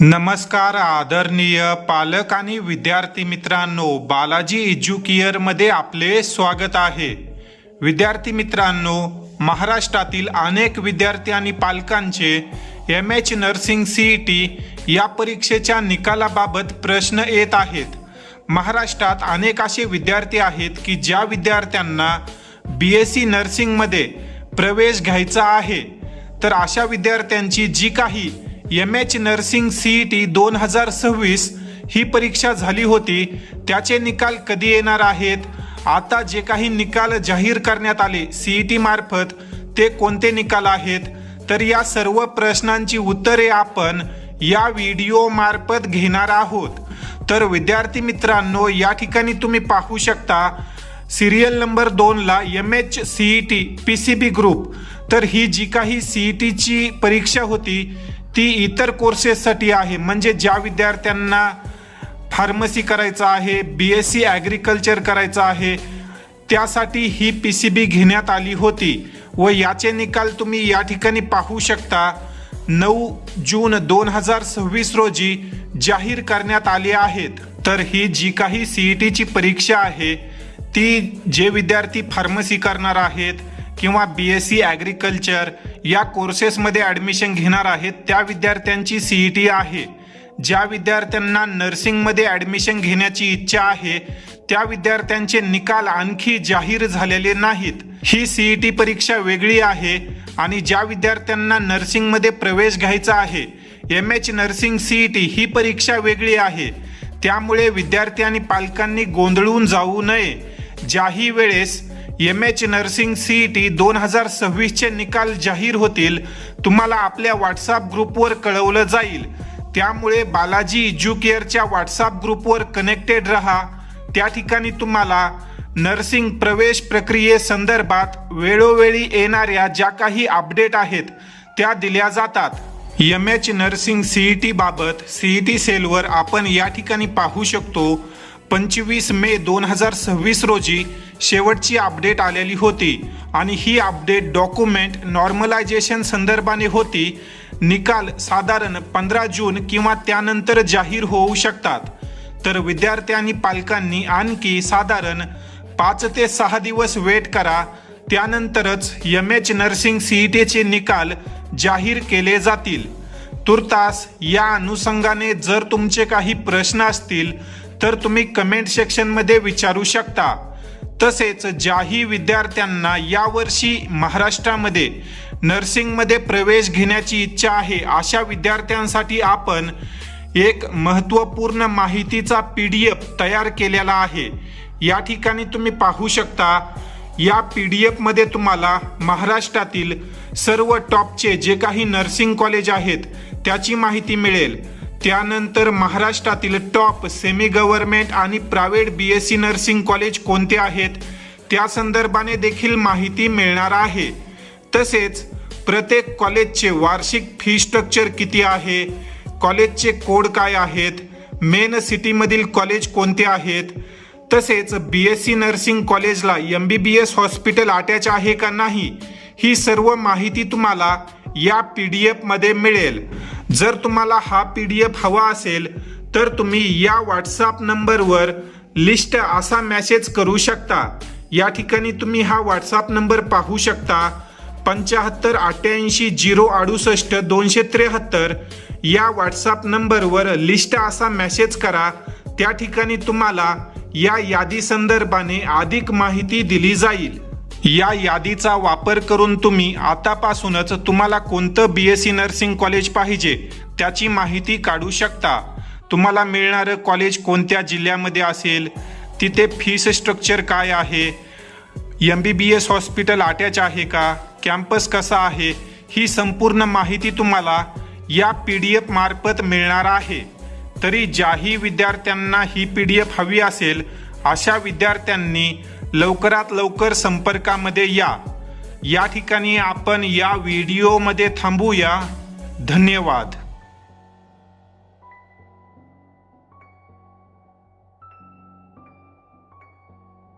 नमस्कार आदरणीय पालक आणि विद्यार्थी मित्रांनो, बालाजी एज्युकेअरमध्ये आपले स्वागत आहे। विद्यार्थी मित्रांनो, महाराष्ट्रातील अनेक विद्यार्थी आणि पालकांचे MH नर्सिंग CET या परीक्षेच्या निकालाबाबत प्रश्न येत आहेत। महाराष्ट्रात अनेक असे विद्यार्थी आहेत की ज्या विद्यार्थ्यांना BSc नर्सिंगमध्ये प्रवेश घ्यायचा आहे, तर अशा विद्यार्थ्यांची जी काही MH नर्सिंग CET 2026 ही परीक्षा झाली होती, त्याचे निकाल कधी येणार आहेत, आता जे काही निकाल जाहीर करण्यात आले CET मार्फत ते कोणते निकाल आहेत, तर या सर्व प्रश्नांची उत्तरे आपण या व्हिडिओ मार्फत घेणार आहोत। तर विद्यार्थी मित्रांनो, या ठिकाणी तुम्ही पाहू शकता सिरियल नंबर 2 ला MH CET PCB ग्रुप। तर ही जी काही CET ची परीक्षा होती ती इतर कोर्सेससाठी आहे, म्हणजे ज्या विद्यार्थ्यांना फार्मसी करायचं आहे, BSc ॲग्रिकल्चर करायचं आहे, त्यासाठी ही PCB घेण्यात आली होती व याचे निकाल तुम्ही या ठिकाणी पाहू शकता। 9 जून 2026 रोजी जाहीर करण्यात आले आहेत। तर ही जी काही CET ची परीक्षा आहे ती जे विद्यार्थी फार्मसी करणार आहेत किंवा BSc ॲग्रिकल्चर या कोर्सेसमध्ये ॲडमिशन घेणार आहेत त्या विद्यार्थ्यांची CET आहे। ज्या विद्यार्थ्यांना नर्सिंगमध्ये ॲडमिशन घेण्याची इच्छा आहे त्या विद्यार्थ्यांचे निकाल आणखी जाहीर झालेले नाहीत। ही CET परीक्षा वेगळी आहे आणि ज्या विद्यार्थ्यांना नर्सिंगमध्ये प्रवेश घ्यायचा आहे MH नर्सिंग CET ही परीक्षा वेगळी आहे। त्यामुळे विद्यार्थी आणि पालकांनी गोंधळून जाऊ नये। ज्याही वेळेस MH नर्सिंग CET 2026 चे निकाल जाहीर होतील तुम्हाला आपल्या व्हॉट्सअप ग्रुपवर कळवलं जाईल। त्यामुळे बालाजी एज्युकेअरच्या व्हॉट्सअप ग्रुपवर कनेक्टेड रहा। त्या ठिकाणी तुम्हाला नर्सिंग प्रवेश प्रक्रियेसंदर्भात वेळोवेळी येणाऱ्या ज्या काही अपडेट आहेत त्या दिल्या जातात। MH नर्सिंग CET बाबत CET सेलवर आपण या ठिकाणी पाहू शकतो 25 मे 2026 रोजी शेवटची अपडेट आलेली होती आणि ही अपडेट डॉक्युमेंट नॉर्मलायझेशन संदर्भाने होती। निकाल साधारण 15 जून किंवा त्यानंतर जाहीर होऊ शकतात। तर विद्यार्थी आणि पालकांनी आणखी साधारण 5 ते 6 दिवस वेट करा, त्यानंतरच MH नर्सिंग CET चे निकाल जाहीर केले जातील। तुर्तास या अनुषंगाने जर तुमचे काही प्रश्न असतील तर तुम्ही कमेंट सेक्शनमध्ये विचारू शकता। तसेच ज्याही विद्यार्थ्यांना यावर्षी महाराष्ट्रामध्ये नर्सिंगमध्ये प्रवेश घेण्याची इच्छा आहे अशा विद्यार्थ्यांसाठी आपण एक महत्त्वपूर्ण माहितीचा PDF तयार केलेला आहे। या ठिकाणी तुम्ही पाहू शकता, या PDF मध्ये तुम्हाला महाराष्ट्रातील सर्व टॉपचे जे काही नर्सिंग कॉलेज आहेत त्याची माहिती मिळेल। त्यानंतर महाराष्ट्रातील टॉप सेमी गव्हर्नमेंट आणि प्रायव्हेट BSc नर्सिंग कॉलेज कोणते आहेत त्या संदर्भाने देखील माहिती मिळणार आहे। तसेच प्रत्येक कॉलेजचे वार्षिक फी स्ट्रक्चर किती आहे, कॉलेजचे कोड काय आहेत, मेन सिटीमधील कॉलेज कोणते आहेत, तसेच BSc नर्सिंग कॉलेजला MBBS हॉस्पिटल अटॅच आहे का नाही, ही सर्व माहिती तुम्हाला या PDF मध्ये मिळेल। जर तुम्हाला हा PDF हवा असेल तर तुम्ही या व्हॉट्सअप नंबरवर लिस्ट असा मेसेज करू शकता। या ठिकाणी तुम्ही हा व्हॉट्सअप नंबर पाहू शकता 75 88 068 273। या व्हॉट्सअप नंबरवर लिस्ट असा मेसेज करा, त्या ठिकाणी तुम्हाला या यादी संदर्भाने अधिक माहिती दिली जाईल। या यादीचा वापर करून तुम्ही आतापासूनच तुम्हाला कोणतं BSc नर्सिंग कॉलेज पाहिजे त्याची माहिती काढू शकता। तुम्हाला मिळणारं कॉलेज कोणत्या जिल्ह्यामध्ये असेल, तिथे फीस स्ट्रक्चर काय आहे, MBBS हॉस्पिटल अटॅच आहे का, कॅम्पस कसा आहे, ही संपूर्ण माहिती तुम्हाला या PDF मार्फत मिळणार आहे। तरी ज्याही विद्यार्थ्यांना ही PDF हवी असेल अशा विद्यार्थ्यांनी लवकरात लवकर संपर्कामध्ये या। या ठिकाणी आपण या व्हिडिओमध्ये थांबूया। धन्यवाद।